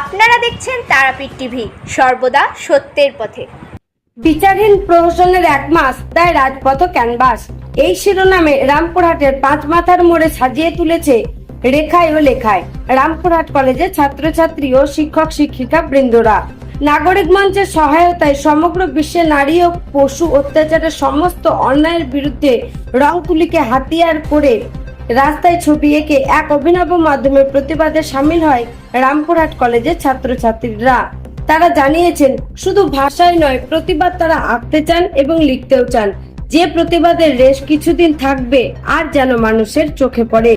আপনারা দেখছেন তারাপীঠ টিভি, সর্বদা সত্যের পথে। বিচারহীন প্রহসনের 1 মাস, তাই রাজপথ ক্যানভাস। এই শিরোনামে রামপুরহাটের 5 মাথার মোড়ে সাজিয়ে তুলেছে রেখায় ও লেখায় রামপুরহাট কলেজের ছাত্রছাত্রী ও শিক্ষক শিক্ষিকা বৃন্দরা। নাগরিক মঞ্চের সহায়তায় সমগ্র বিশ্বে নারী ও পশু অত্যাচারের সমস্ত অন্যায়ের বিরুদ্ধে রং তুলিকে হাতিয়ার করে রাস্তায় ছবি এঁকে এক অভিনব মাধ্যমে প্রতিবাদে সামিল হয় রামপুরহাট কলেজের ছাত্রছাত্রীরা। তারা জানিয়েছেন, শুধু ভাষায় নয়, প্রতিবাদ তারা আঁকতে চান এবং লিখতেও চান। যে প্রতিবাদের রেশ কিছুদিন থাকবে আর যেন মানুষের চোখে পড়ে।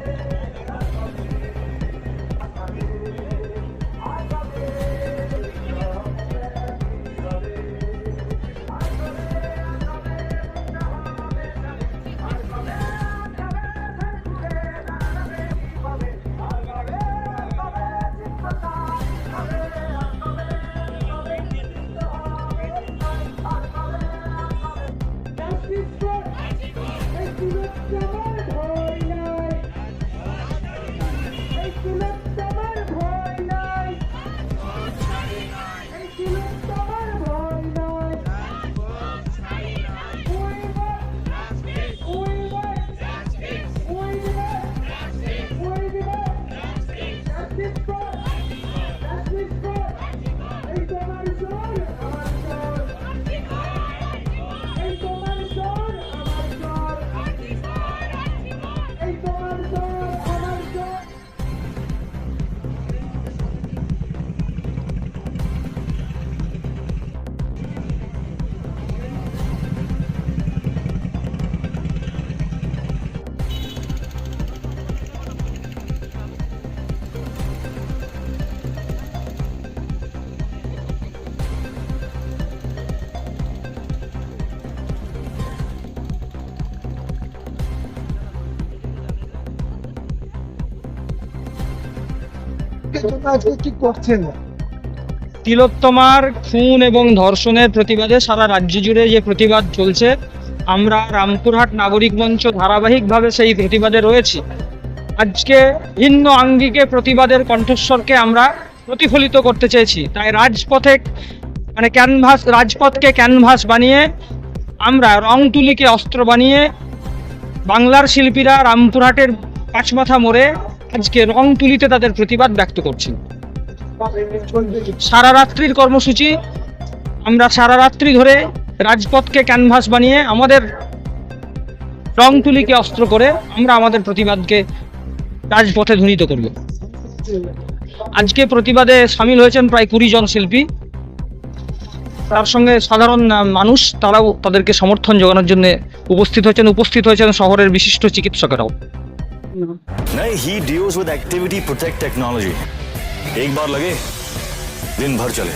তিলোত্তমার খুন এবং ধর্ষণের প্রতিবাদে সারা রাজ্য জুড়ে যে প্রতিবাদ চলছে, আমরা রামপুরহাট নাগরিক মঞ্চ ধারাবাহিকভাবে সেই প্রতিবাদে রয়েছি। আজকে ভিন্ন আঙ্গিকে প্রতিবাদের কণ্ঠস্বরকে আমরা প্রতিফলিত করতে চেয়েছি। তাই রাজপথকে ক্যানভাস বানিয়ে, আমরা রং তুলিকে অস্ত্র বানিয়ে বাংলার শিল্পীরা রামপুরহাটের 5 মাথা মোড়ে আজকে রং তুলিতে তাদের প্রতিবাদ ব্যক্ত করছি। সারা রাত্রির কর্মসূচি, আমরা সারা রাত্রি ধরে রাজপথকে ক্যানভাস বানিয়ে আমাদের রং তুলিকে অস্ত্র করে আমরা আমাদের প্রতিবাদকে রাজপথে ধ্বনিত করব। আজকে প্রতিবাদে সামিল হয়েছেন প্রায় 20 জন শিল্পী, তার সঙ্গে সাধারণ মানুষ, তারাও তাদেরকে সমর্থন জোগানোর জন্য উপস্থিত হয়েছেন শহরের বিশিষ্ট চিকিৎসকেরাও। नए ही deos with activity protect technology, एक बार लगे दिन भर चले।